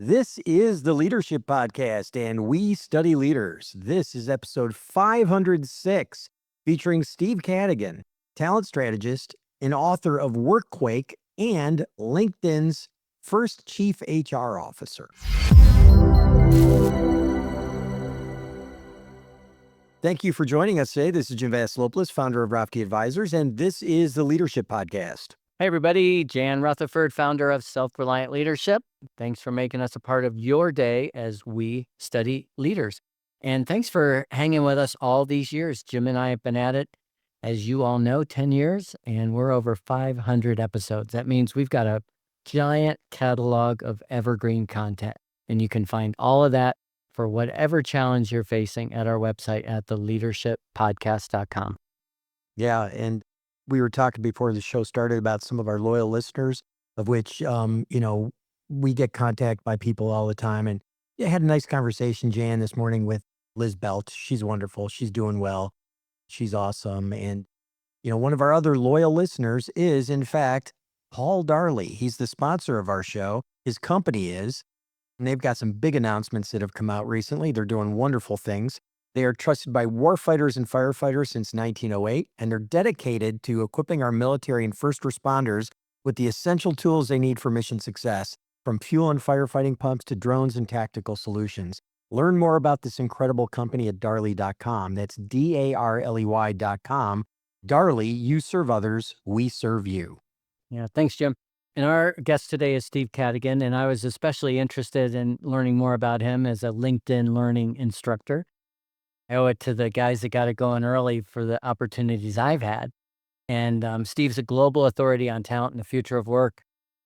This is the Leadership Podcast, and we study leaders. This is episode 506, featuring Steve Cadigan, talent strategist and author of Workquake and LinkedIn's first chief HR officer. Thank you for joining us today. This is Jim Vasilopoulos, founder of Rofke Advisors, and this is the Leadership Podcast. Hey, everybody. Jan Rutherford, founder of Self-Reliant Leadership. Thanks for making us a part of your day as we study leaders. And thanks for hanging with us all these years. Jim and I have been at it, as you all know, 10 years, and we're over 500 episodes. That means we've got a giant catalog of evergreen content. And you can find all of that for whatever challenge you're facing at our website at theleadershippodcast.com. Yeah, and we were talking before the show started about some of our loyal listeners, of which, we get contact by people all the time. And I had a nice conversation, Jan, this morning with Liz Belt. She's wonderful. She's doing well. She's awesome. And, one of our other loyal listeners is, in fact, Paul Darley. He's the sponsor of our show. His company is, and they've got some big announcements that have come out recently. They're doing wonderful things. They are trusted by warfighters and firefighters since 1908, and they're dedicated to equipping our military and first responders with the essential tools they need for mission success, from fuel and firefighting pumps to drones and tactical solutions. Learn more about this incredible company at darley.com. That's DARLEY.com. Darley, you serve others, we serve you. Yeah, thanks, Jim. And our guest today is Steve Cadigan, and I was especially interested in learning more about him as a LinkedIn learning instructor. I owe it to the guys that got it going early for the opportunities I've had. And Steve's a global authority on talent and the future of work.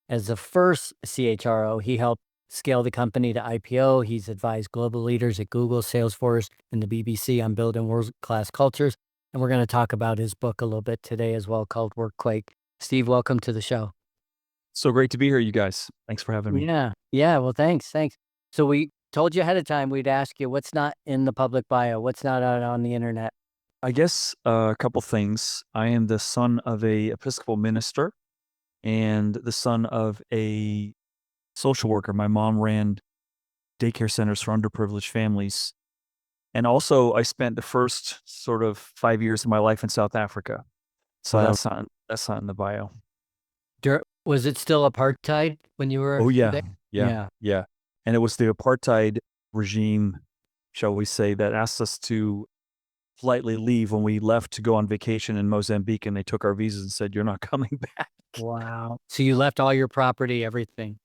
As the first CHRO, he helped scale the company to IPO. He's advised global leaders at Google, Salesforce, and the BBC on building world-class cultures. And we're going to talk about his book a little bit today as well, called Workquake. Steve, welcome to the show. So great to be here, you guys. Thanks for having me. Yeah. Well, thanks. So we told you ahead of time, we'd ask you what's not in the public bio, what's not out on the internet. I guess a couple things. I am the son of a Episcopal minister and the son of a social worker. My mom ran daycare centers for underprivileged families. And also I spent the first sort of 5 years of my life in South Africa. So Wow. that's not in the bio. Was it still apartheid when you were there? Yeah. And it was the apartheid regime, shall we say, that asked us to politely leave when we left to go on vacation in Mozambique, and they took our visas and said, "You're not coming back." Wow. So you left all your property, everything?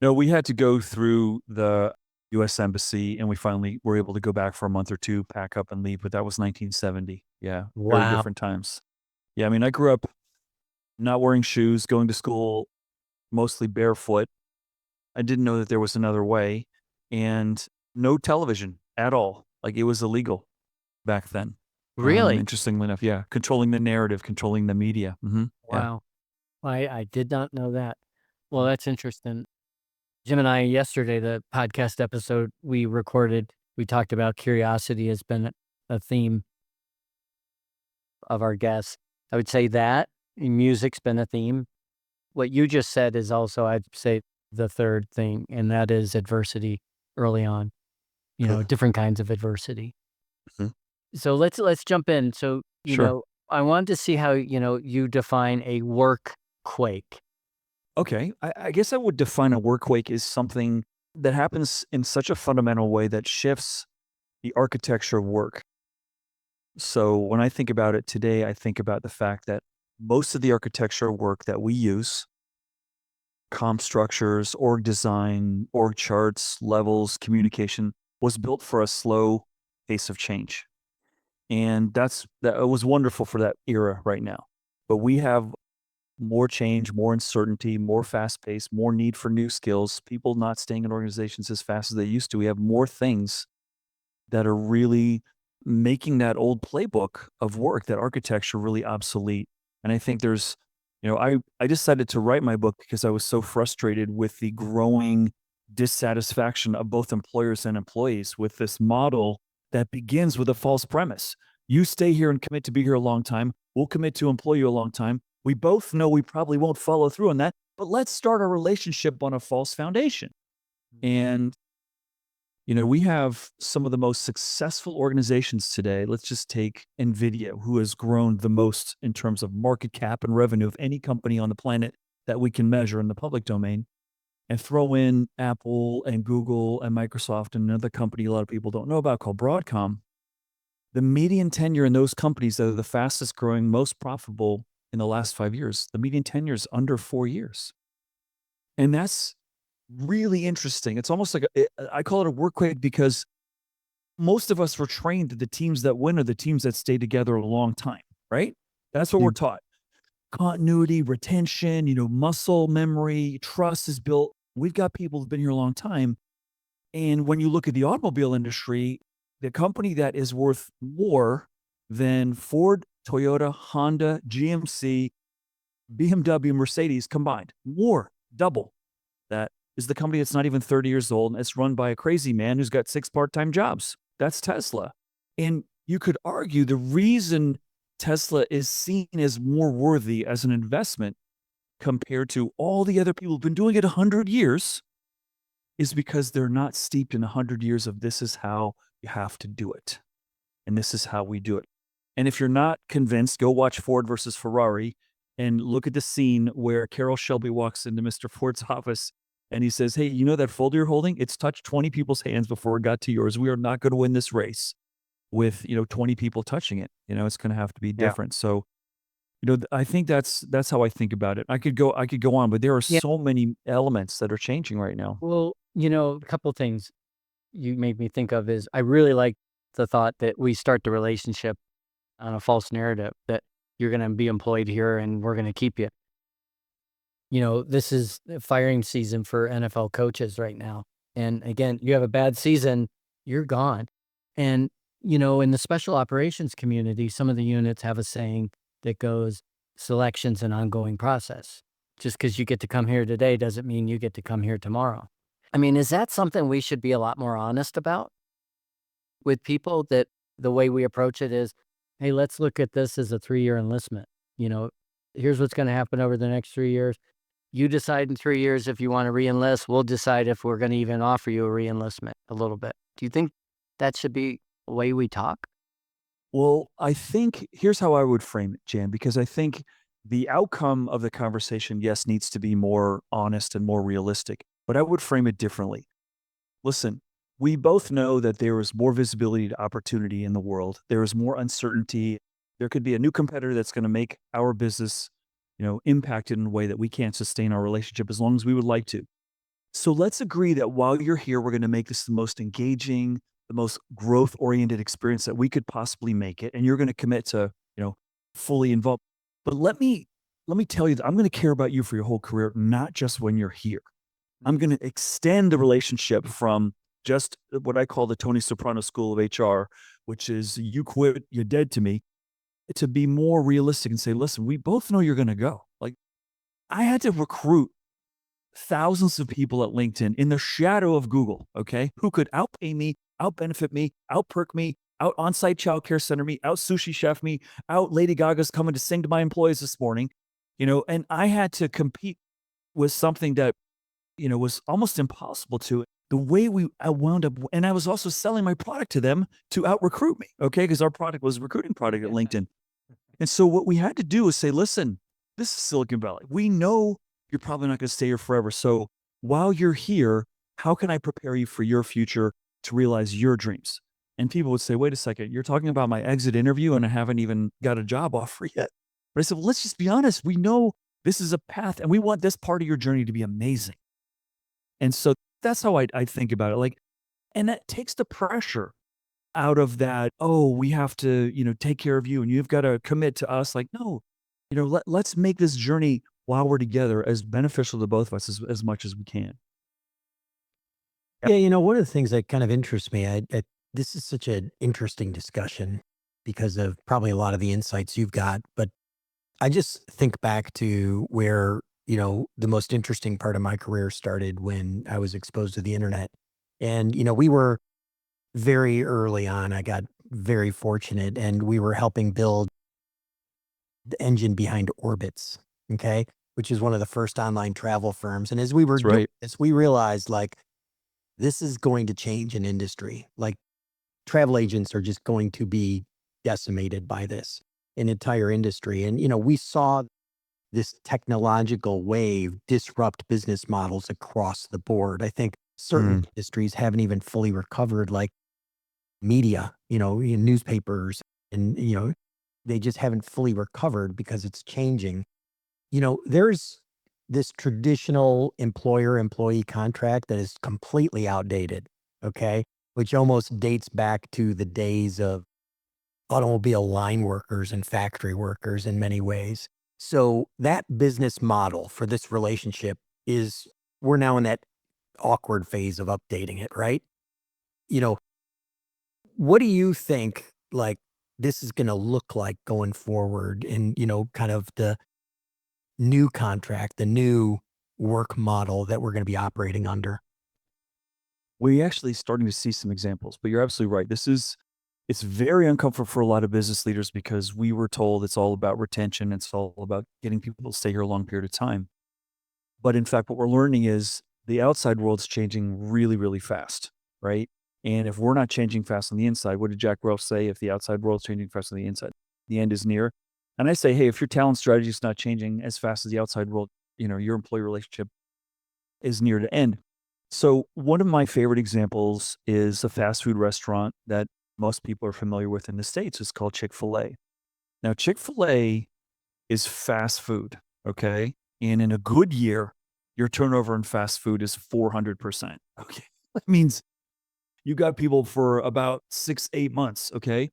No, we had to go through the U.S. Embassy, and we finally were able to go back for a month or two, pack up and leave, but that was 1970. Yeah, Wow. very different times. Yeah, I mean, I grew up not wearing shoes, going to school mostly barefoot. I didn't know that there was another way, and no television at all. Like, it was illegal back then. Really? Interestingly enough, yeah. Controlling the narrative, controlling the media. Yeah. Wow. I did not know that. Well, that's interesting. Jim and I, yesterday, the podcast episode we recorded, we talked about curiosity has been a theme of our guests. I would say that music's been a theme. What you just said is also, I'd say, the third thing, and that is adversity early on, different kinds of adversity. Mhm. So let's jump in. So, Sure. I wanted to see how, you define a workquake. Okay. I guess I would define a workquake as something that happens in such a fundamental way that shifts the architecture of work. So when I think about it today, I think about the fact that most of the architecture of work that we use, comp structures, org design, org charts, levels, communication, was built for a slow pace of change. And that was wonderful for that era right now. But we have more change, more uncertainty, more fast pace, more need for new skills, people not staying in organizations as fast as they used to. We have more things that are really making that old playbook of work, that architecture, really obsolete. And I think there's, I decided to write my book because I was so frustrated with the growing dissatisfaction of both employers and employees with this model that begins with a false premise. You stay here and commit to be here a long time. We'll commit to employ you a long time. We both know we probably won't follow through on that, but let's start a relationship on a false foundation. And, we have some of the most successful organizations today. Let's just take NVIDIA, who has grown the most in terms of market cap and revenue of any company on the planet that we can measure in the public domain, and throw in Apple and Google and Microsoft and another company a lot of people don't know about called Broadcom. The median tenure in those companies that are the fastest growing, most profitable in the last 5 years, the median tenure is under 4 years. And that's really interesting. It's almost like I call it a workquake because most of us were trained that the teams that win are the teams that stay together a long time, right? That's what we're Mm. taught. Continuity, retention, muscle memory, trust is built. We've got people who've been here a long time. And when you look at the automobile industry, the company that is worth more than Ford, Toyota, Honda, GMC, BMW, Mercedes combined, more, double. That is the company that's not even 30 years old, and it's run by a crazy man who's got 6 part-time jobs. That's Tesla. And you could argue the reason Tesla is seen as more worthy as an investment compared to all the other people who've been doing it 100 years is because they're not steeped in 100 years of this is how you have to do it. And this is how we do it. And if you're not convinced, go watch Ford versus Ferrari and look at the scene where Carroll Shelby walks into Mr. Ford's office and he says, "Hey, you know that folder you're holding? It's touched 20 people's hands before it got to yours. We are not going to win this race with, 20 people touching it. It's going to have to be Yeah. different." So, I think that's how I think about it. I could go on, but there are Yeah. so many elements that are changing right now. Well, a couple things you made me think of is I really like the thought that we start the relationship on a false narrative that you're going to be employed here and we're going to keep you. This is the firing season for NFL coaches right now. And again, you have a bad season, you're gone. And, in the special operations community, some of the units have a saying that goes, selection's an ongoing process. Just because you get to come here today doesn't mean you get to come here tomorrow. I mean, is that something we should be a lot more honest about with people, that the way we approach it is, hey, let's look at this as a 3-year enlistment. Here's what's going to happen over the next 3 years. You decide in 3 years if you want to re-enlist. We'll decide if we're going to even offer you a re-enlistment a little bit. Do you think that should be the way we talk? Well, I think here's how I would frame it, Jan, because I think the outcome of the conversation, yes, needs to be more honest and more realistic, but I would frame it differently. Listen, we both know that there is more visibility to opportunity in the world. There is more uncertainty. There could be a new competitor that's going to make our business, impacted in a way that we can't sustain our relationship as long as we would like to. So let's agree that while you're here, we're going to make this the most engaging, the most growth-oriented experience that we could possibly make it, and you're going to commit to, fully involved. But let me tell you that I'm going to care about you for your whole career, not just when you're here. I'm going to extend the relationship from just what I call the Tony Soprano School of HR, which is you quit, you're dead to me, to be more realistic and say, listen, we both know you're going to go. Like, I had to recruit thousands of people at LinkedIn in the shadow of Google, okay, who could outpay me, outbenefit me, outperk me, out on-site childcare center me, out sushi chef me, out Lady Gaga's coming to sing to my employees this morning, and I had to compete with something that, was almost impossible to. The way I wound up, and I was also selling my product to them to out-recruit me, okay, because our product was a recruiting product at LinkedIn. And so what we had to do is say, listen, this is Silicon Valley. We know you're probably not going to stay here forever. So while you're here, how can I prepare you for your future to realize your dreams? And people would say, wait a second, you're talking about my exit interview and I haven't even got a job offer yet. But I said, well, let's just be honest. We know this is a path and we want this part of your journey to be amazing. And so that's how I think about it. Like, and that takes the pressure out of that, oh, we have to, take care of you and you've got to commit to us. Like, no, let's make this journey while we're together as beneficial to both of us as much as we can. Yeah, one of the things that kind of interests me, this is such an interesting discussion because of probably a lot of the insights you've got, but I just think back to where, the most interesting part of my career started when I was exposed to the internet. And, we were very early on. I got very fortunate and we were helping build the engine behind Orbitz, okay, which is one of the first online travel firms. And as we were That's doing right. this, we realized like this is going to change an industry. Like travel agents are just going to be decimated by this, an entire industry. And, we saw this technological wave disrupt business models across the board. I think certain Mm. industries haven't even fully recovered, like media, newspapers, and, they just haven't fully recovered because it's changing. There's this traditional employer employee contract that is completely outdated, okay, which almost dates back to the days of automobile line workers and factory workers in many ways. So that business model for this relationship is, we're now in that awkward phase of updating it, right? You know, what do you think like this is going to look like going forward in, kind of the new contract, the new work model that we're going to be operating under? We actually starting to see some examples, but you're absolutely right. It's very uncomfortable for a lot of business leaders because we were told it's all about retention. It's all about getting people to stay here a long period of time. But in fact, what we're learning is the outside world's changing really, really fast, right? And if we're not changing fast on the inside, what did Jack Welch say? If the outside world's changing fast on the inside, the end is near. And I say, hey, if your talent strategy is not changing as fast as the outside world, your employee relationship is near to end. So one of my favorite examples is a fast food restaurant that most people are familiar with in the States. It's called Chick-fil-A. Now, Chick-fil-A is fast food, okay? And in a good year, your turnover in fast food is 400%. Okay. That means you got people for about 6, 8 months, okay?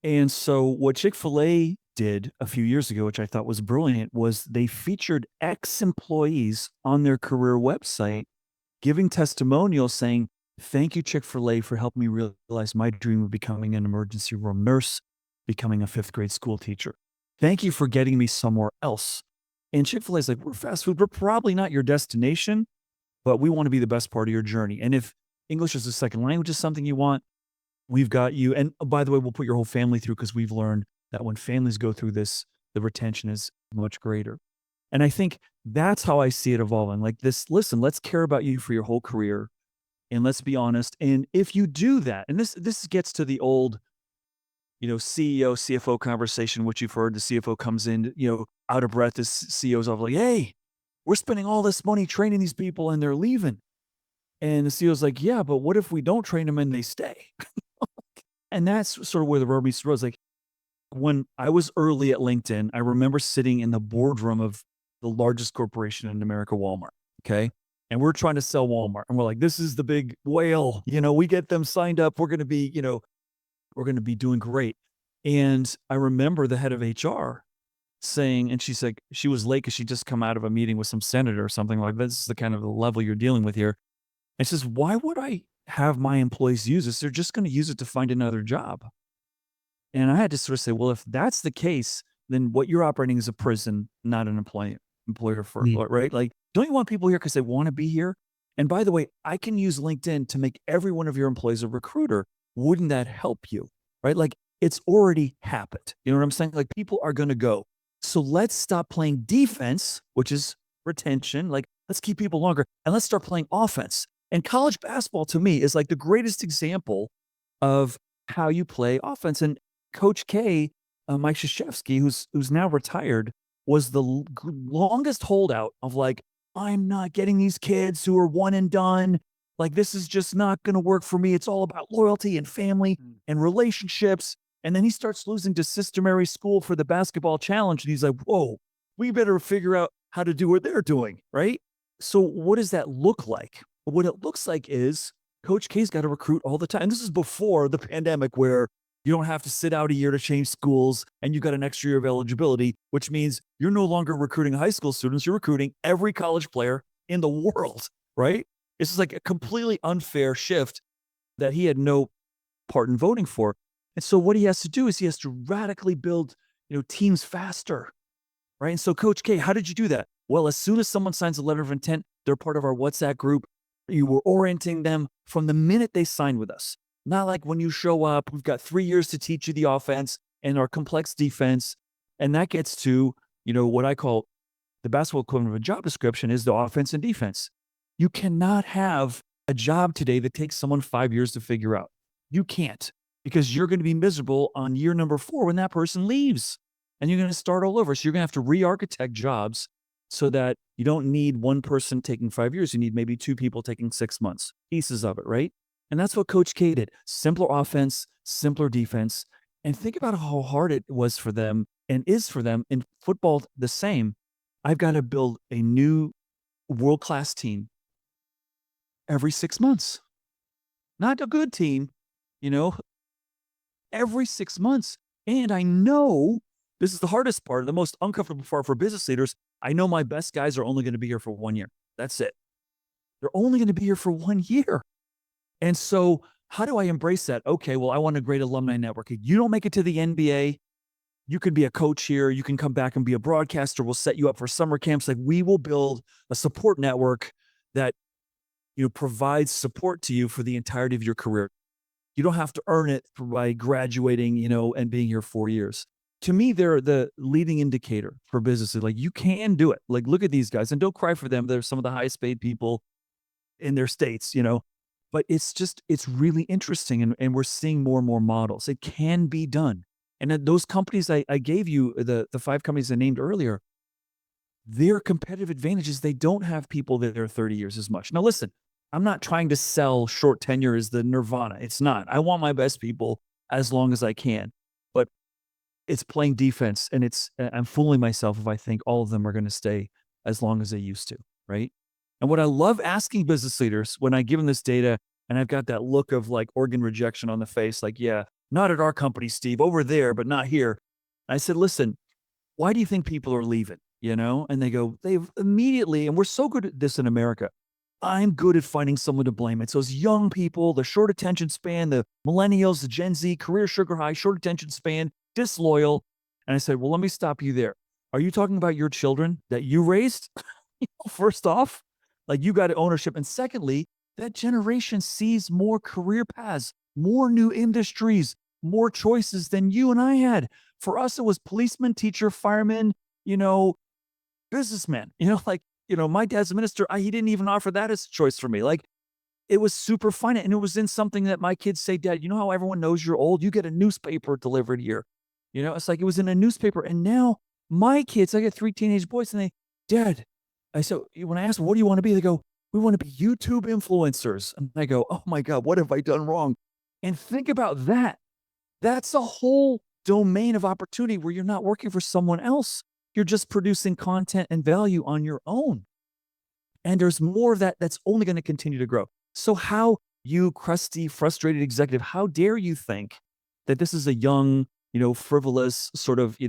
And so what Chick-fil-A did a few years ago, which I thought was brilliant, was they featured ex-employees on their career website giving testimonials saying, "Thank you, Chick-fil-A, for helping me realize my dream of becoming an emergency room nurse, becoming a 5th grade school teacher. Thank you for getting me somewhere else." And Chick-fil-A is like, "We're fast food. We're probably not your destination, but we want to be the best part of your journey. And if English as a second language is something you want, we've got you. And by the way, we'll put your whole family through because we've learned that when families go through this, the retention is much greater." And I think that's how I see it evolving. Like this, listen, let's care about you for your whole career and let's be honest. And if you do that, and this gets to the old, CEO, CFO conversation, which you've heard, the CFO comes in, out of breath, this CEO's off like, "Hey, we're spending all this money training these people and they're leaving." And the CEO's like, "Yeah, but what if we don't train them and they stay?" And that's sort of where the rubber meets the road. It's like when I was early at LinkedIn, I remember sitting in the boardroom of the largest corporation in America, Walmart. Okay. And we're trying to sell Walmart. And we're like, this is the big whale. We get them signed up. We're going to be, we're going to be doing great. And I remember the head of HR saying, and she's like, she was late because she just come out of a meeting with some senator or something like this is the kind of the level you're dealing with here. And she says, "Why would I have my employees use this? They're just going to use it to find another job." And I had to sort of say, well, if that's the case, then what you're operating is a prison, not an employer for, Mm. right? Like, don't you want people here because they want to be here? And by the way, I can use LinkedIn to make every one of your employees a recruiter. Wouldn't that help you? Right? Like it's already happened. You know what I'm saying? Like people are going to go. So let's stop playing defense, which is retention. Like let's keep people longer and let's start playing offense. And college basketball to me is like the greatest example of how you play offense. And Coach K, Mike Krzyzewski, who's now retired, was the longest holdout of like, I'm not getting these kids who are one and done. Like this is just not going to work for me. It's all about loyalty and family and relationships. And then he starts losing to Sister Mary School for the basketball challenge, and he's like, "Whoa, we better figure out how to do what they're doing, right?" So what does that look like? What it looks like is Coach K's got to recruit all the time. And this is before the pandemic where you don't have to sit out a year to change schools and you've got an extra year of eligibility, which means you're no longer recruiting high school students. You're recruiting every college player in the world, right? This is like a completely unfair shift that he had no part in voting for. And so what he has to do is he has to radically build, teams faster, right? And so Coach K, how did you do that? Well, as soon as someone signs a letter of intent, they're part of our WhatsApp group. You were orienting them from the minute they signed with us. Not like when you show up, we've got 3 years to teach you the offense and our complex defense. And that gets to, what I call the basketball equivalent of a job description is the offense and defense. You cannot have a job today that takes someone 5 years to figure out. You can't, because you're going to be miserable on year number 4 when that person leaves, and you're going to start all over. So you're going to have to re-architect jobs so that you don't need one person taking 5 years. You need maybe 2 people taking 6 months, pieces of it, right? And that's what Coach K did. Simpler offense, simpler defense. And think about how hard it was for them and is for them in football the same. I've got to build a new world-class team every 6 months. Not a good team, you know, every 6 months. And I know this is the hardest part, the most uncomfortable part for business leaders. I know my best guys are only going to be here for 1 year. That's it. They're only going to be here for 1 year. And so how do I embrace that? Okay, well, I want a great alumni network. If you don't make it to the NBA, you can be a coach here. You can come back and be a broadcaster. We'll set you up for summer camps. Like, we will build a support network that provides support to you for the entirety of your career. You don't have to earn it by graduating, and being here 4 years. To me, they're the leading indicator for businesses. Like, you can do it. Like, look at these guys and don't cry for them. They're some of the highest paid people in their states, but it's really interesting. And we're seeing more and more models. It can be done. And then those companies I gave you, the 5 companies I named earlier, their competitive advantage is they don't have people that are 30 years as much. Now, listen, I'm not trying to sell short tenure as the nirvana. It's not. I want my best people as long as I can, but it's playing defense, and I'm fooling myself if I think all of them are going to stay as long as they used to, right? And what I love asking business leaders when I give them this data, and I've got that look of like organ rejection on the face, like, yeah, not at our company, Steve, over there, but not here. I said, listen, why do you think people are leaving? And they go, they've immediately, and we're so good at this in America. I'm good at finding someone to blame. It's those young people, the short attention span, the millennials, the Gen Z, career sugar high, short attention span, disloyal. And I said, well, let me stop you there. Are you talking about your children that you raised? First off, like, you got ownership. And secondly, that generation sees more career paths, more new industries, more choices than you and I had. For us, it was policeman, teacher, fireman, businessman, my dad's a minister. He didn't even offer that as a choice for me. Like, it was super fun. And it was in something that my kids say, Dad, you know how everyone knows you're old? You get a newspaper delivered here. It's like it was in a newspaper. And now my kids, I got 3 teenage boys, and Dad, when I ask them, what do you want to be? They go, we want to be YouTube influencers. And I go, oh my God, what have I done wrong? And think about that. That's a whole domain of opportunity where you're not working for someone else. You're just producing content and value on your own. And there's more of that that's only going to continue to grow. So how, you crusty, frustrated executive, how dare you think that this is a young, frivolous, sort of,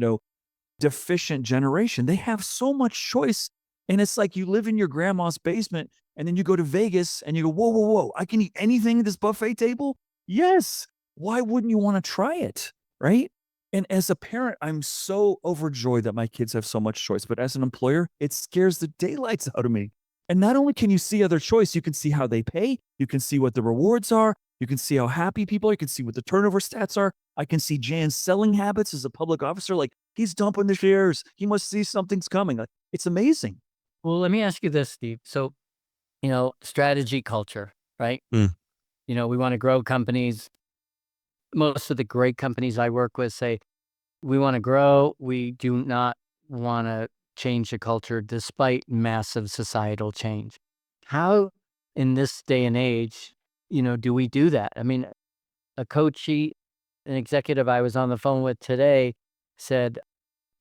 deficient generation? They have so much choice. And it's like you live in your grandma's basement and then you go to Vegas and you go, whoa, whoa, whoa, I can eat anything at this buffet table? Yes. Why wouldn't you want to try it? Right? And as a parent, I'm so overjoyed that my kids have so much choice. But as an employer, it scares the daylights out of me. And not only can you see other choice, you can see how they pay. You can see what the rewards are. You can see how happy people are. You can see what the turnover stats are. I can see Jan's selling habits as a public officer. Like, he's dumping the shares. He must see something's coming. Like, it's amazing. Well, let me ask you this, Steve. So, strategy culture, right? Mm. We want to grow companies. Most of the great companies I work with say, we want to grow. We do not want to change the culture despite massive societal change. How, in this day and age, do we do that? I mean, an executive I was on the phone with today said,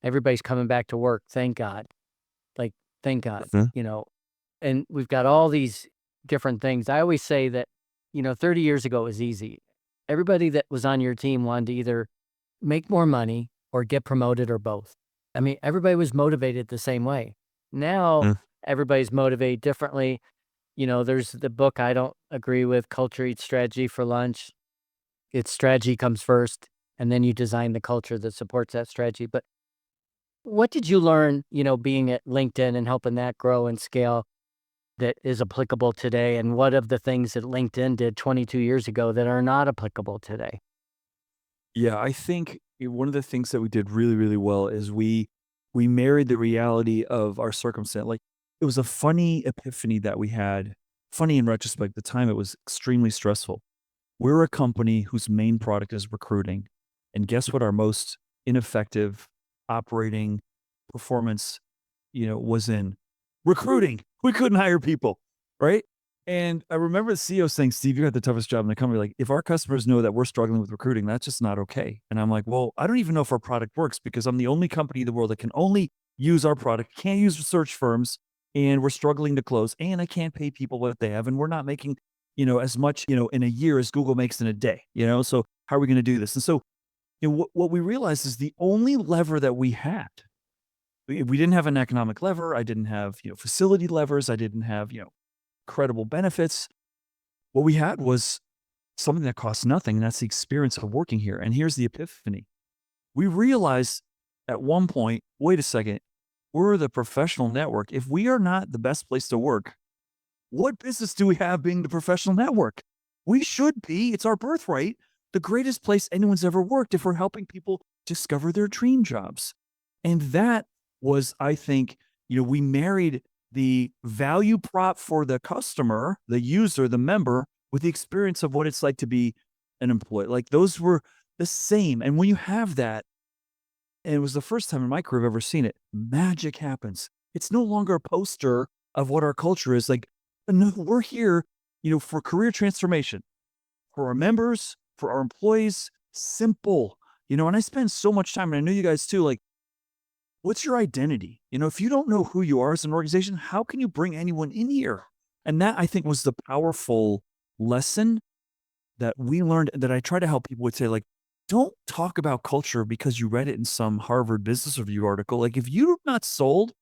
everybody's coming back to work. Thank God. Like, thank God, and we've got all these different things. I always say that, 30 years ago it was easy. Everybody that was on your team wanted to either make more money or get promoted or both. I mean, everybody was motivated the same way. Now, Mm. everybody's motivated differently. There's the book I don't agree with, Culture Eats Strategy for Lunch. It's strategy comes first, and then you design the culture that supports that strategy. But what did you learn, being at LinkedIn and helping that grow and scale, that is applicable today? And what of the things that LinkedIn did 22 years ago that are not applicable today? Yeah, I think one of the things that we did really, really well is we married the reality of our circumstance. Like, it was a funny epiphany that we had funny in retrospect, at the time it was extremely stressful. We're a company whose main product is recruiting. And guess what our most ineffective operating performance, was in? Recruiting. We couldn't hire people, right? And I remember the CEO saying, "Steve, you got the toughest job in the company. Like, if our customers know that we're struggling with recruiting, that's just not okay." And I'm like, "Well, I don't even know if our product works because I'm the only company in the world that can only use our product, can't use research firms, and we're struggling to close, and I can't pay people what they have, and we're not making, as much, in a year as Google makes in a day, so how are we going to do this?" And so, what we realized is the only lever that we had, we didn't have an economic lever. I didn't have, facility levers. I didn't have, credible benefits. What we had was something that costs nothing, and that's the experience of working here. And here's the epiphany. We realized at one point, wait a second, we're the professional network. If we are not the best place to work, what business do we have being the professional network? We should be, it's our birthright, the greatest place anyone's ever worked if we're helping people discover their dream jobs. And that was, I think, we married the value prop for the customer, the user, the member, with the experience of what it's like to be an employee. Like those were the same. And when you have that, and it was the first time in my career I've ever seen it, magic happens. It's no longer a poster of what our culture is. Like, no, we're here, for career transformation, for our members, for our employees, simple, and I spend so much time, and I know you guys too, like, what's your identity? If you don't know who you are as an organization, how can you bring anyone in here? And that, I think, was the powerful lesson that we learned, that I try to help people would say, like, don't talk about culture because you read it in some Harvard Business Review article. Like, if you're not sold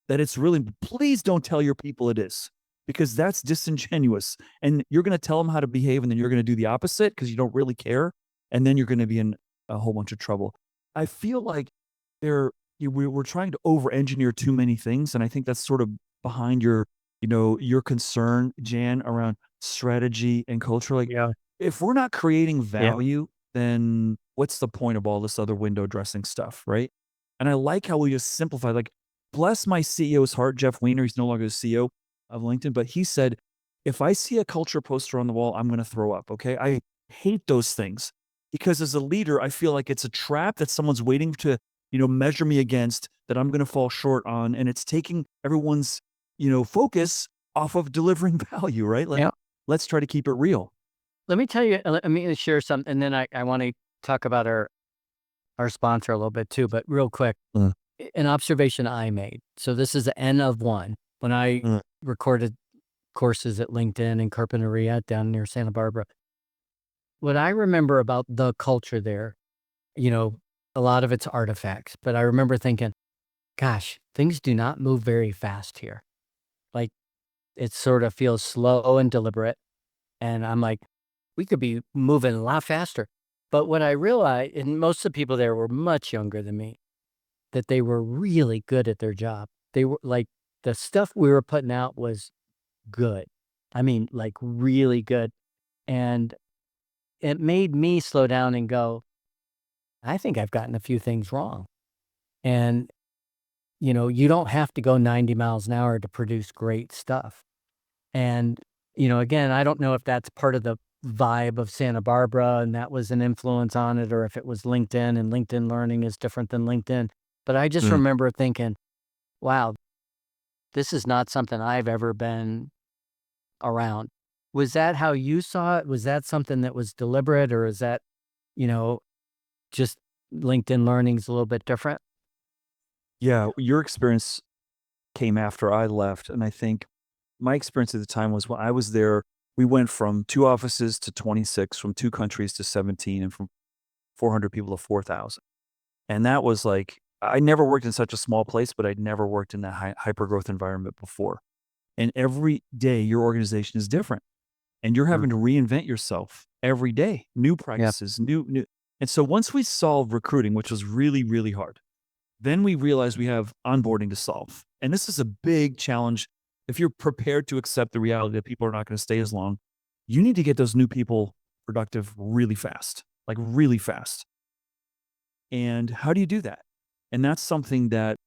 that it's really, please don't tell your people it is, because that's disingenuous. And you're going to tell them how to behave, and then you're going to do the opposite because you don't really care. And then you're going to be in a whole bunch of trouble. I feel like we're trying to over-engineer too many things. And I think that's sort of behind your concern, Jan, around strategy and culture. Like, Yeah. if we're not creating Yeah. value, then what's the point of all this other window dressing stuff, right? And I like how we just simplify. Like, bless my CEO's heart, Jeff Weiner. He's no longer the CEO of LinkedIn, but he said, if I see a culture poster on the wall, I'm going to throw up. Okay. I hate those things because as a leader, I feel like it's a trap that someone's waiting to, measure me against, that I'm going to fall short on. And it's taking everyone's, focus off of delivering value, right? Like, Yeah. let's try to keep it real. Let me tell you, let me share something, and then I want to talk about our sponsor a little bit too, but real quick, Mm. an observation I made. So this is the N of one. When I recorded courses at LinkedIn in Carpinteria down near Santa Barbara, what I remember about the culture there, a lot of it's artifacts, but I remember thinking, gosh, things do not move very fast here. Like, it sort of feels slow and deliberate. And I'm like, we could be moving a lot faster. But what I realized, and most of the people there were much younger than me, that they were really good at their job. They were like, the stuff we were putting out was good. I mean, like really good. And it made me slow down and go, I think I've gotten a few things wrong. And, you don't have to go 90 miles an hour to produce great stuff. And, again, I don't know if that's part of the vibe of Santa Barbara and that was an influence on it, or if it was LinkedIn, and LinkedIn Learning is different than LinkedIn. But I just remember thinking, wow, this is not something I've ever been around. Was that how you saw it? Was that something that was deliberate, or is that, you know, just LinkedIn Learning's a little bit different? Yeah, your experience came after I left, and I think my experience at the time was when I was there, we went from 2 offices to 26, from 2 countries to 17, and from 400 people to 4,000. And that was like, I never worked in such a small place, but I'd never worked in that hyper growth environment before. And every day your organization is different, and you're Mm. having to reinvent yourself every day, new Yeah. practices, new. And so once we solved recruiting, which was really, really hard, then we realized we have onboarding to solve. And this is a big challenge. If you're prepared to accept the reality that people are not going to stay as long, you need to get those new people productive really fast, like really fast. And how do you do that? And that's something that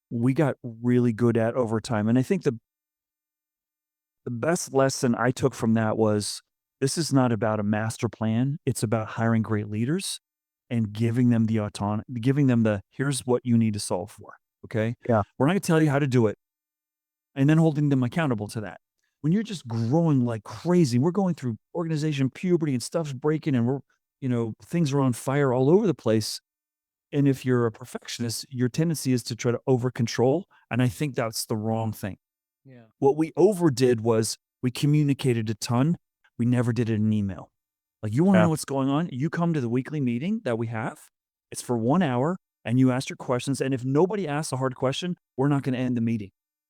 we got really good at over time. And I think The best lesson I took from that was this is not about a master plan. It's about hiring great leaders and giving them the autonomy, giving them the here's what you need to solve for. Okay. Yeah. We're not going to tell you how to do it and then holding them accountable to that. When you're just growing like crazy, we're going through organization puberty and stuff's breaking and things are on fire all over the place. And if you're a perfectionist, your tendency is to try to over control. And I think that's the wrong thing. Yeah. What we overdid was we communicated a ton. We never did it in email. Like, you want to Yeah. know what's going on? You come to the weekly meeting that we have. It's for 1 hour and you ask your questions. And if nobody asks a hard question, we're not going to end the meeting.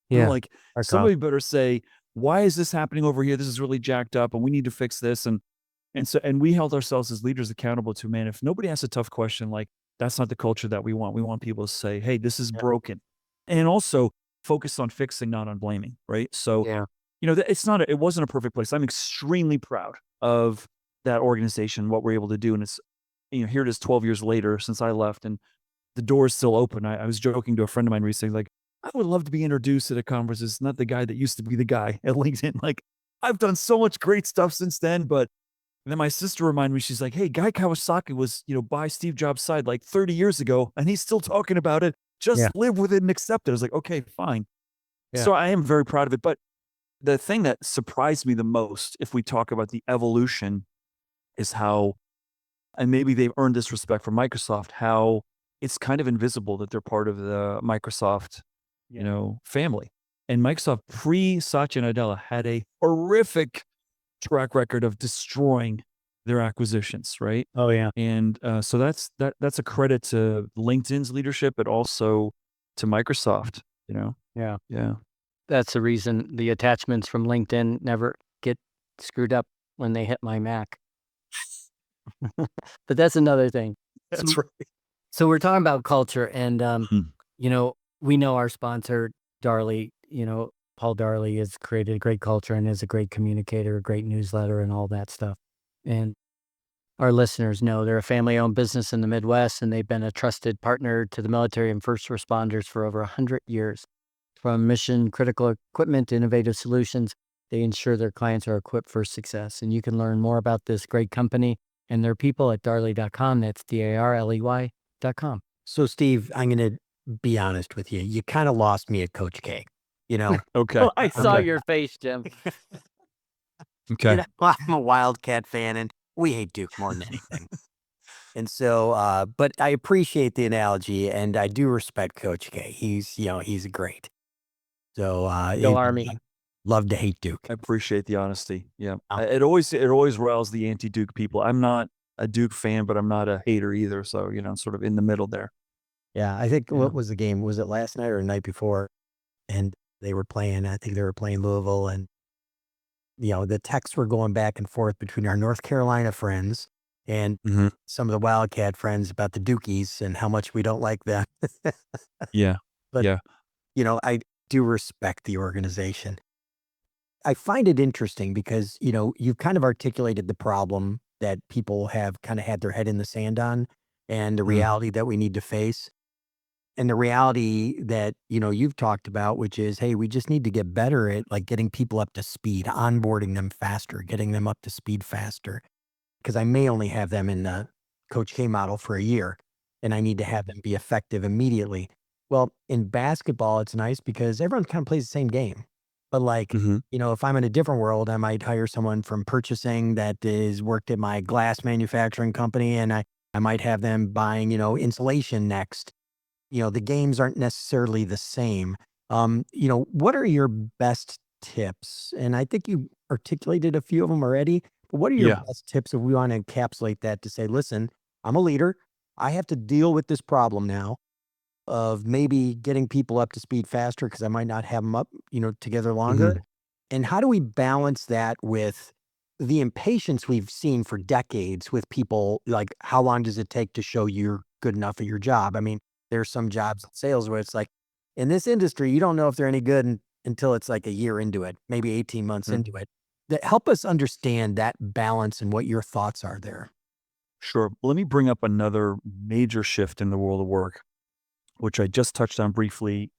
We're Yeah. like, Our somebody better say, why is this happening over here? This is really jacked up and we need to fix this. And we held ourselves as leaders accountable to, man, if nobody asks a tough question, like, that's not the culture that we want. We want people to say, hey, this is Yeah. broken. And also focus on fixing, not on blaming. Right. So, Yeah. it wasn't a perfect place. I'm extremely proud of that organization, what we're able to do. And it's, here it is 12 years later since I left and the door is still open. I was joking to a friend of mine recently, like, I would love to be introduced at a conference as not the guy that used to be the guy at LinkedIn. Like, I've done so much great stuff since then, but and then my sister reminded me, she's like, hey, Guy Kawasaki was, by Steve Jobs' side like 30 years ago, and he's still talking about it. Yeah. Just live with it and accept it. I was like, okay, fine. Yeah. So I am very proud of it. But the thing that surprised me the most, if we talk about the evolution, is how, and maybe they've earned this respect from Microsoft, how it's kind of invisible that they're part of the Microsoft, family. And Microsoft pre-Satya Nadella had a horrific track record of destroying their acquisitions, right? Oh, yeah. And so that's a credit to LinkedIn's leadership, but also to Microsoft. Yeah. Yeah, That's the reason the attachments from LinkedIn never get screwed up when they hit my Mac. But that's another thing. that's So, right. so we're talking about culture, and Hmm. we know our sponsor, Darley. Paul Darley has created a great culture and is a great communicator, a great newsletter, and all that stuff. And our listeners know they're a family-owned business in the Midwest, and they've been a trusted partner to the military and first responders for over 100 years. From mission-critical equipment to innovative solutions, they ensure their clients are equipped for success. And you can learn more about this great company and their people at darley.com. That's DARLEY.com. So, Steve, I'm going to be honest with you. You kind of lost me at Coach K. Okay. Well, I saw Okay. your face, Jim. Okay. I'm a Wildcat fan, and we hate Duke more than anything. And so, but I appreciate the analogy, and I do respect Coach K. He's great. So, Go Army. love to hate Duke. I appreciate the honesty. Yeah. Oh. It always riles the anti-Duke people. I'm not a Duke fan, but I'm not a hater either. So, sort of in the middle there. Yeah, I think Yeah. what was the game? Was it last night or the night before? And I think they were playing Louisville, and the texts were going back and forth between our North Carolina friends and Mhm. some of the Wildcat friends about the Dukies and how much we don't like them. Yeah. But, Yeah. I do respect the organization. I find it interesting because, you've kind of articulated the problem that people have kind of had their head in the sand on and the Mhm. reality that we need to face. And the reality that, you've talked about, which is, hey, we just need to get better at like getting people up to speed, onboarding them faster, getting them up to speed faster. Because I may only have them in the Coach K model for a year and I need to have them be effective immediately. Well, in basketball, it's nice because everyone kind of plays the same game. But like, Mhm. if I'm in a different world, I might hire someone from purchasing that is worked at my glass manufacturing company and I might have them buying, insulation next. The games aren't necessarily the same. What are your best tips? And I think you articulated a few of them already, but what are your Yeah. best tips if we want to encapsulate that to say, listen, I'm a leader. I have to deal with this problem now of maybe getting people up to speed faster because I might not have them up, together longer. Mhm. And how do we balance that with the impatience we've seen for decades with people? Like, how long does it take to show you're good enough at your job? I mean, there's some jobs in sales where it's like, in this industry, you don't know if they're any good until it's like a year into it, maybe 18 months Mhm. into it. Help us understand that balance and what your thoughts are there. Sure. Let me bring up another major shift in the world of work, which I just touched on briefly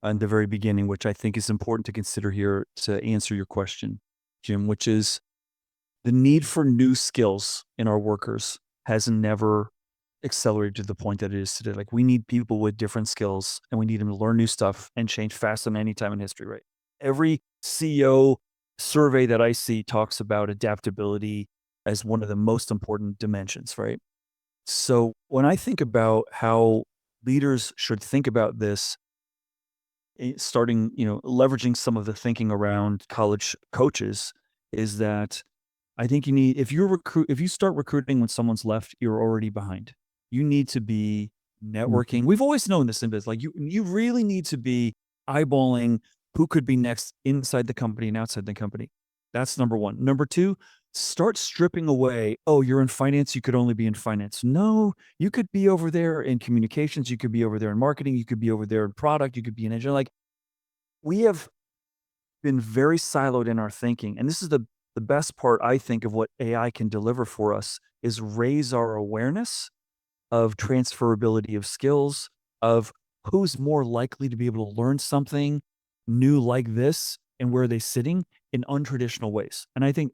in the very beginning, which I think is important to consider here to answer your question, Jim, which is the need for new skills in our workers has never accelerated to the point that it is today. Like, we need people with different skills, and we need them to learn new stuff and change faster than any time in history, right? Every CEO survey that I see talks about adaptability as one of the most important dimensions, right? So when I think about how leaders should think about this, starting, leveraging some of the thinking around college coaches, is that I think you need, if you start recruiting when someone's left, you're already behind. You need to be networking. We've always known this in business. Like, you really need to be eyeballing who could be next inside the company and outside the company. That's number one. Number two, start stripping away, oh, you're in finance, you could only be in finance. No, you could be over there in communications, you could be over there in marketing, you could be over there in product, you could be in engineering. Like, we have been very siloed in our thinking. And this is the best part, I think, of what AI can deliver for us, is raise our awareness of transferability of skills, of who's more likely to be able to learn something new like this, and where are they sitting in untraditional ways. And I think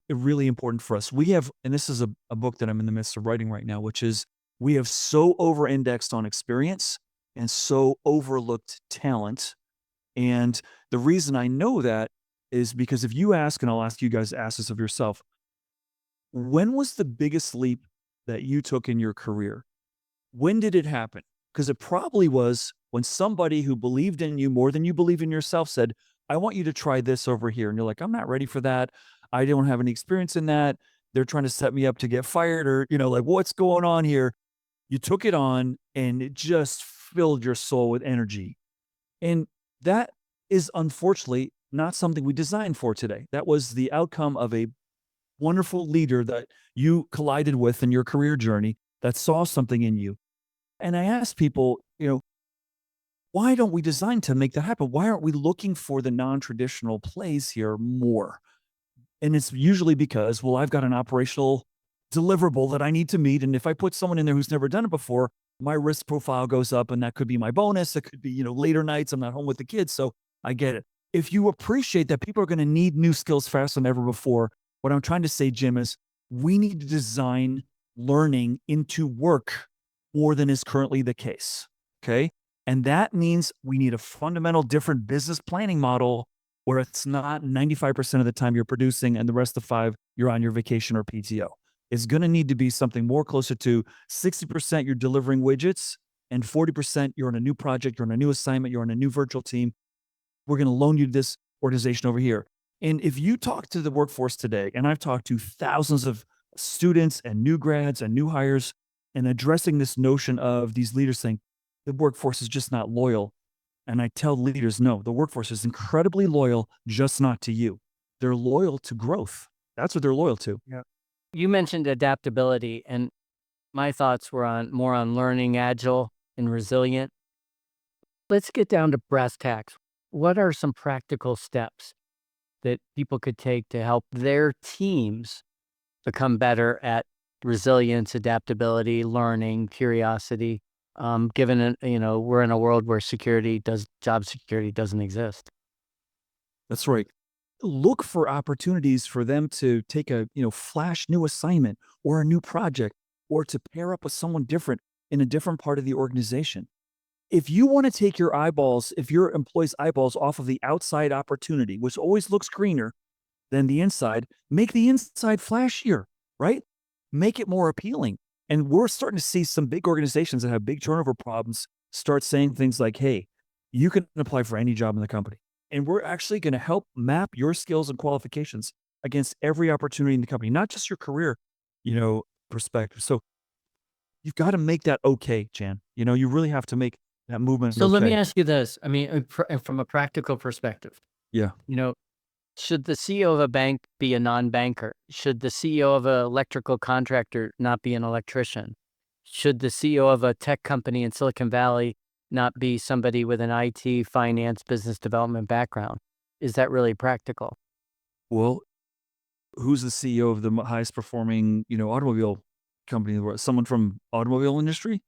it's really important for us. We have, and this is a book that I'm in the midst of writing right now, which is, we have so over-indexed on experience and so overlooked talent. And the reason I know that is because if you ask, and I'll ask you guys to ask this of yourself, when was the biggest leap that you took in your career? When did it happen? Because it probably was when somebody who believed in you more than you believe in yourself said, I want you to try this over here. And you're like, I'm not ready for that. I don't have any experience in that. They're trying to set me up to get fired, or, like, what's going on here? You took it on, and it just filled your soul with energy. And that is unfortunately not something we designed for today. That was the outcome of a wonderful leader that you collided with in your career journey that saw something in you. And I asked people, why don't we design to make that happen? Why aren't we looking for the non-traditional plays here more? And it's usually because, well, I've got an operational deliverable that I need to meet. And if I put someone in there who's never done it before, my risk profile goes up, and that could be my bonus. It could be, later nights I'm not home with the kids. So I get it. If you appreciate that people are going to need new skills faster than ever before, what I'm trying to say, Jim, is we need to design learning into work more than is currently the case. Okay. And that means we need a fundamental different business planning model, where it's not 95% of the time you're producing and the rest of the 5 you're on your vacation or PTO. It's going to need to be something more closer to 60% you're delivering widgets, and 40% you're on a new project, you're on a new assignment, you're on a new virtual team. We're going to loan you this organization over here. And if you talk to the workforce today, and I've talked to thousands of students and new grads and new hires, and addressing this notion of these leaders saying the workforce is just not loyal. And I tell leaders, no, the workforce is incredibly loyal, just not to you. They're loyal to growth. That's what they're loyal to. Yeah. You mentioned adaptability, and my thoughts were more on learning agile and resilient. Let's get down to brass tacks. What are some practical steps that people could take to help their teams become better at resilience, adaptability, learning, curiosity, given we're in a world where job security doesn't exist? That's right. Look for opportunities for them to take a, flash new assignment or a new project, or to pair up with someone different in a different part of the organization. If you want to take your employees' eyeballs off of the outside opportunity, which always looks greener than the inside, make the inside flashier, right? Make it more appealing. And we're starting to see some big organizations that have big turnover problems start saying things like, hey, you can apply for any job in the company, and we're actually going to help map your skills and qualifications against every opportunity in the company, not just your career, perspective. So you've got to make that okay, Jan. You really have to make that movement So let me okay. ask you this. I mean, from a practical perspective, Yeah. should the CEO of a bank be a non-banker? Should the CEO of an electrical contractor not be an electrician? Should the CEO of a tech company in Silicon Valley not be somebody with an IT, finance, business development background? Is that really practical? Well, who's the CEO of the highest performing, automobile company in the world? Someone from automobile industry?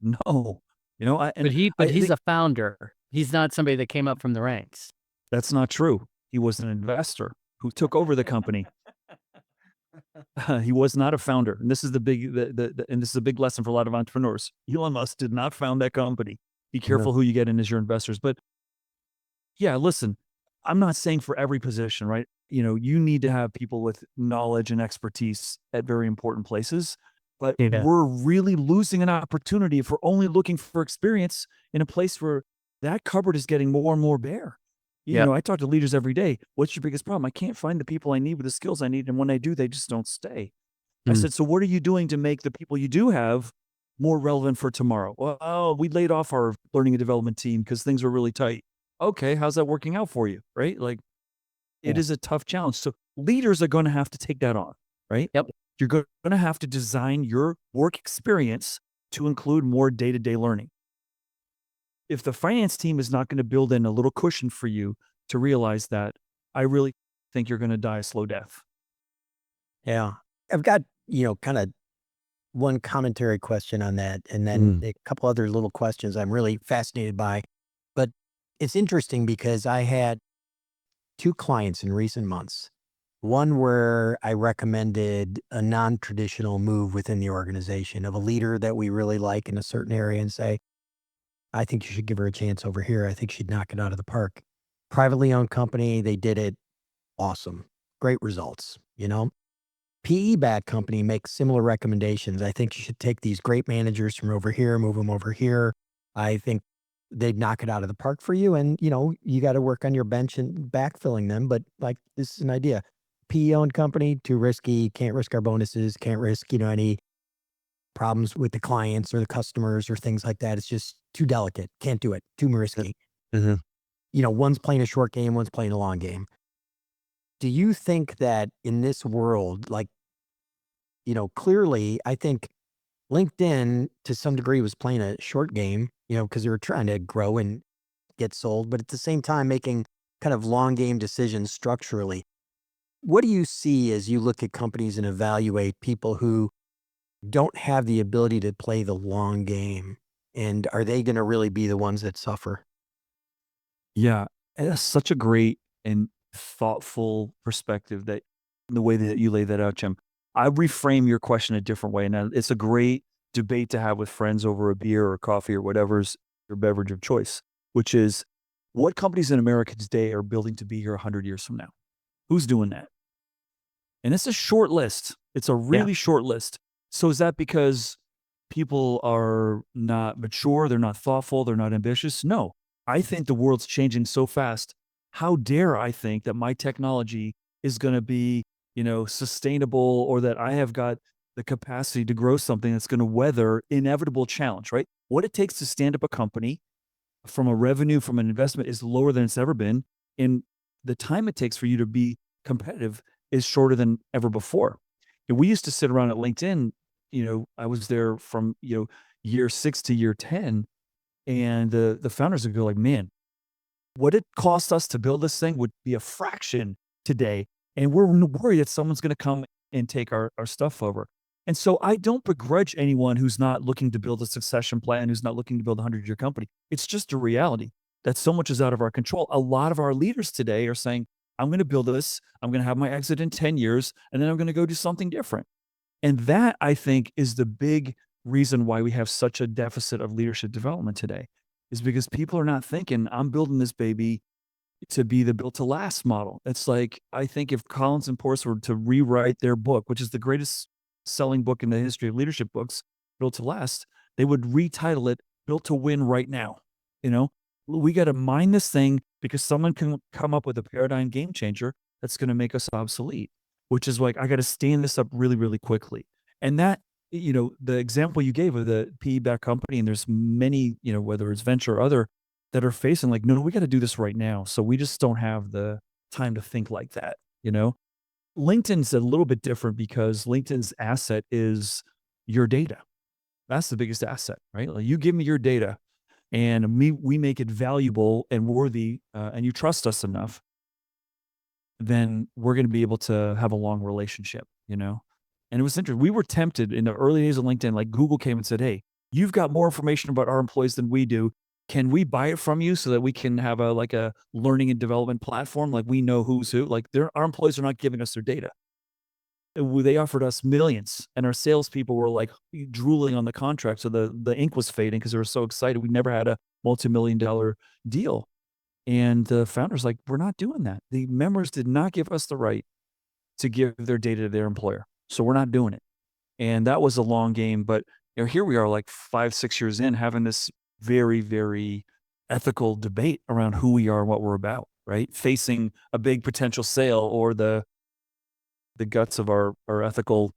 No. I But he's think a founder. He's not somebody that came up from the ranks. That's not true. He was an investor who took over the company. He was not a founder. And this is and this is a big lesson for a lot of entrepreneurs. Elon Musk did not found that company. Be No. careful who you get in as your investors. But yeah, listen, I'm not saying for every position, right? You need to have people with knowledge and expertise at very important places. But Yeah. we're really losing an opportunity if we're only looking for experience in a place where that cupboard is getting more and more bare. Yep. I talk to leaders every day. What's your biggest problem? I can't find the people I need with the skills I need. And when I do, they just don't stay. I Mm. said, so what are you doing to make the people you do have more relevant for tomorrow? Well, oh, we laid off our learning and development team because things were really tight. Okay, how's that working out for you? Right? Like, it Yeah. is a tough challenge. So leaders are going to have to take that on, right? Yep. You're going to have to design your work experience to include more day-to-day learning. If the finance team is not going to build in a little cushion for you to realize that, I really think you're going to die a slow death. Yeah. I've got, kind of one commentary question on that, and then a couple other little questions I'm really fascinated by. But it's interesting because I had two clients in recent months. One where I recommended a non-traditional move within the organization of a leader that we really like in a certain area and say, I think you should give her a chance over here. I think she'd knock it out of the park. Privately owned company, they did it awesome. Great results. PE-backed company makes similar recommendations. I think you should take these great managers from over here, move them over here. I think they'd knock it out of the park for you. And, you got to work on your bench and backfilling them. But like, this is an idea. PE-owned company, too risky, can't risk our bonuses, can't risk, any problems with the clients or the customers or things like that. It's just too delicate. Can't do it. Too risky. Mhm. One's playing a short game, one's playing a long game. Do you think that in this world, like, clearly, I think LinkedIn to some degree was playing a short game, because they were trying to grow and get sold, but at the same time making kind of long game decisions structurally. What do you see as you look at companies and evaluate people who don't have the ability to play the long game? And are they going to really be the ones that suffer? Yeah, and that's such a great and thoughtful perspective that the way that you lay that out, Jim. I reframe your question a different way. Now, it's a great debate to have with friends over a beer or coffee or whatever's your beverage of choice, which is what companies in America today are building to be here 100 years from now? Who's doing that? And it's a short list. It's a Yeah. really short list. So is that because people are not mature, they're not thoughtful, they're not ambitious? No. I think the world's changing so fast. How dare I think that my technology is going to be, sustainable, or that I have got the capacity to grow something that's going to weather inevitable challenge, right? What it takes to stand up a company from a revenue, from an investment is lower than it's ever been. And the time it takes for you to be competitive is shorter than ever before. And we used to sit around at LinkedIn, I was there from, year 6 to year 10. And the founders would go like, man, what it cost us to build this thing would be a fraction today. And we're worried that someone's going to come and take our stuff over. And so I don't begrudge anyone who's not looking to build a succession plan, who's not looking to build a 100-year company. It's just a reality that so much is out of our control. A lot of our leaders today are saying, I'm going to build this. I'm going to have my exit in 10 years, and then I'm going to go do something different. And that, I think, is the big reason why we have such a deficit of leadership development today, is because people are not thinking, I'm building this baby to be the built to last model. It's like, I think if Collins and Porce were to rewrite their book, which is the greatest selling book in the history of leadership books, Built to Last, they would retitle it Built to Win Right Now. We got to mine this thing because someone can come up with a paradigm game changer that's going to make us obsolete, which is like, I got to stand this up really, really quickly. And that, the example you gave of the PE-backed company, and there's many, whether it's venture or other, that are facing like, no, we got to do this right now. So we just don't have the time to think like that. LinkedIn's a little bit different because LinkedIn's asset is your data. That's the biggest asset, right? Like, you give me your data and we make it valuable and worthy, and you trust us enough, then we're going to be able to have a long relationship, And it was interesting. We were tempted in the early days of LinkedIn, like Google came and said, hey, you've got more information about our employees than we do. can we buy it from you so that we can have a learning and development platform? Like we know who's who. Like our employees are not giving us their data. They offered us millions, and our salespeople were like drooling on the contract. So the ink was fading because they were so excited. We never had a multi-million-dollar deal. And the founder's like, we're not doing that. The members did not give us the right to give their data to their employer. So we're not doing it. And that was a long game. But here we are like 5-6 years in having this very, very ethical debate around who we are and what we're about, right? Facing a big potential sale or the guts of our ethical,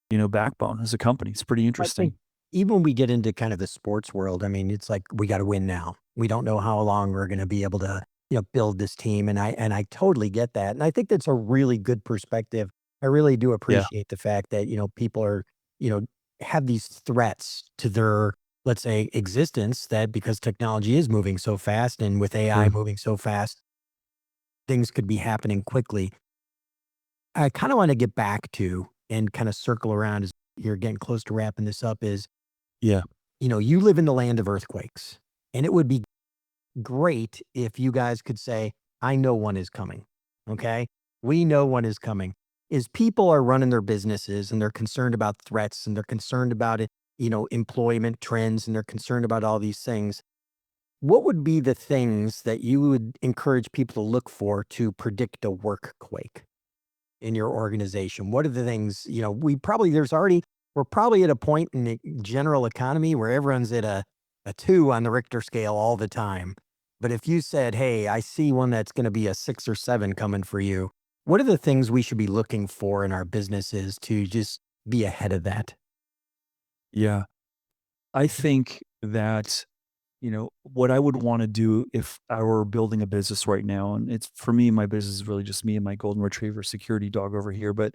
backbone as a company. It's pretty I think interesting. even when we get into kind of the sports world, I mean, it's like we got to win now. We don't know how long we're going to be able to, build this team, and I totally get that, and I think that's a really good perspective. I really do Yeah. appreciate the fact that people are, you know, have these threats to their, let's say, existence. That because technology is moving so fast, and with AI Sure. moving so fast, things could be happening quickly. I kind of want to get back to and kind of circle around as you're getting close to wrapping this up. Is Yeah. you live in the land of earthquakes, and it would be great if you guys could say, I know one is coming. Okay. We know one is coming. Is people are running their businesses and they're concerned about threats and they're concerned about it, employment trends, and they're concerned about all these things. What would be the things that you would encourage people to look for to predict a work quake in your organization? What are the things, we're probably at a point in the general economy where everyone's at a 2 on the Richter scale all the time. But if you said, hey, I see one that's going to be a 6 or 7 coming for you, what are the things we should be looking for in our businesses to just be ahead of that? Yeah. I think that, what I would want to do if I were building a business right now, and it's for me, my business is really just me and my golden retriever security dog over here. But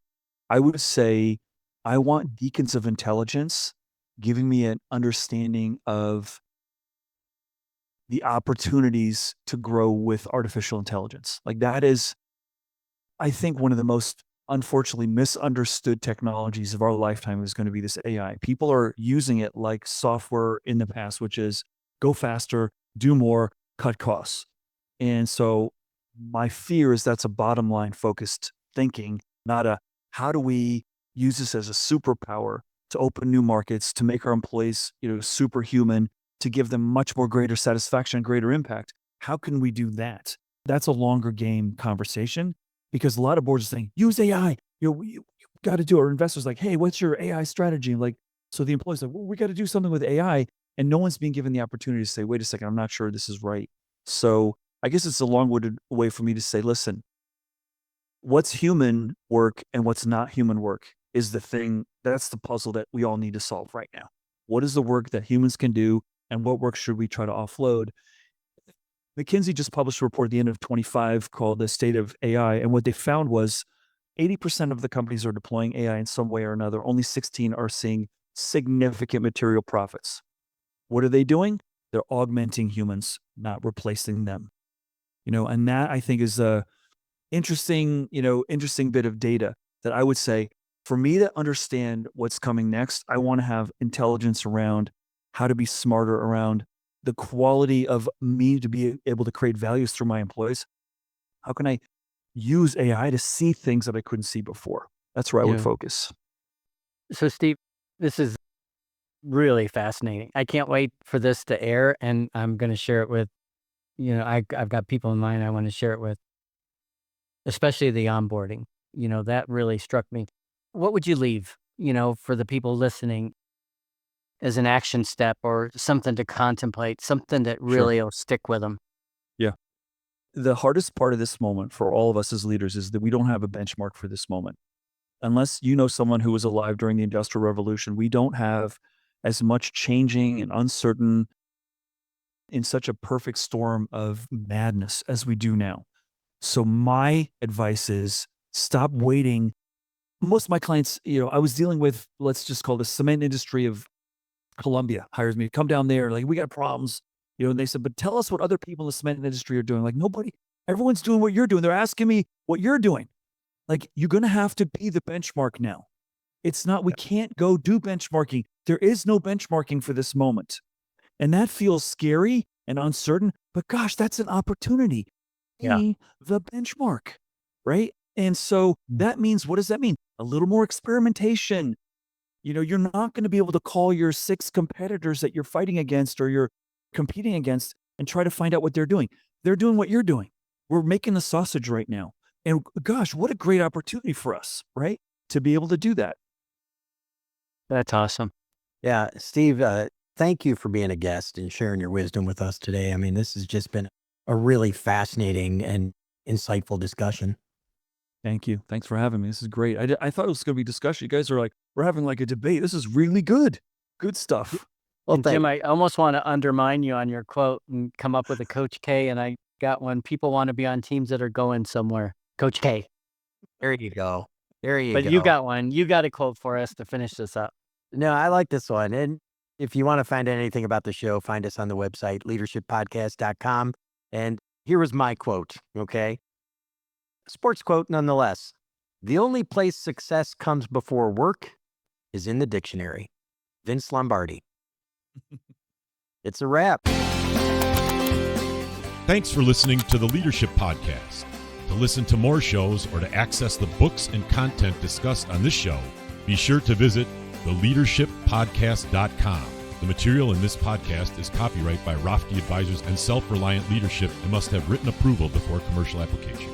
I would say I want beacons of intelligence giving me an understanding of the opportunities to grow with artificial intelligence. Like that is, I think, one of the most unfortunately misunderstood technologies of our lifetime is going to be this AI. People are using it like software in the past, which is go faster, do more, cut costs. And so my fear is that's a bottom line focused thinking, not a how do we use this as a superpower to open new markets, to make our employees, superhuman, to give them much more greater satisfaction and greater impact. How can we do that? That's a longer game conversation because a lot of boards are saying, use AI. You got to do it. Our investors like, hey, what's your AI strategy? Like, so the employees like, well, we got to do something with AI. And no one's being given the opportunity to say, wait a second, I'm not sure this is right. So I guess it's a long-winded way for me to say, listen, what's human work and what's not human work is the thing. That's the puzzle that we all need to solve right now. What is the work that humans can do and what work should we try to offload? McKinsey just published a report at the end of 25 called The State of AI. And what they found was 80% of the companies are deploying AI in some way or another. Only 16 are seeing significant material profits. What are they doing? They're augmenting humans, not replacing them. And that I think is a interesting bit of data that I would say for me to understand what's coming next, I want to have intelligence around how to be smarter around the quality of me to be able to create values through my employees. How can I use AI to see things that I couldn't see before? That's where I would Yeah. focus. So, Steve, this is really fascinating. I can't wait for this to air, and I'm going to share it with, I've got people in mind I want to share it with, especially the onboarding. That really struck me. What would you leave, for the people listening as an action step or something to contemplate, something that Sure. really will stick with them? Yeah. The hardest part of this moment for all of us as leaders is that we don't have a benchmark for this moment. Unless you know someone who was alive during the Industrial Revolution, we don't have as much changing and uncertain in such a perfect storm of madness as we do now. So my advice is stop waiting. Most of my clients, I was dealing with, let's just call the cement industry of Colombia hires me, come down there, like we got problems, and they said, but tell us what other people in the cement industry are doing. Like everyone's doing what you're doing. They're asking me what you're doing. Like you're going to have to be the benchmark now. It's not, we can't go do benchmarking. There is no benchmarking for this moment. And that feels scary and uncertain, but gosh, that's an opportunity. Yeah. Be the benchmark, right? And so that means, what does that mean? A little more experimentation. You're not going to be able to call your 6 competitors that you're fighting against or you're competing against and try to find out what they're doing. They're doing what you're doing. We're making the sausage right now. And gosh, what a great opportunity for us, right? To be able to do that. That's awesome. Yeah, Steve, thank you for being a guest and sharing your wisdom with us today. I mean, this has just been a really fascinating and insightful discussion. Thank you. Thanks for having me. This is great. I thought it was going to be discussion. You guys are like, we're having like a debate. This is really good. Good stuff. Well, And Jim, I almost want to undermine you on your quote and come up with a Coach K. And I got one. People want to be on teams that are going somewhere. Coach K. There you go. There you But go. you got one. You got a quote for us to finish this up. No, I like this one. And if you want to find anything about the show, find us on the website, leadershippodcast.com. And here was my quote, okay? Sports quote nonetheless. The only place success comes before work is in the dictionary. Vince Lombardi. It's a wrap. Thanks for listening to the Leadership Podcast. To listen to more shows or to access the books and content discussed on this show, be sure to visit theleadershippodcast.com. The material in this podcast is copyright by Rofke Advisors and Self-Reliant Leadership and must have written approval before commercial application.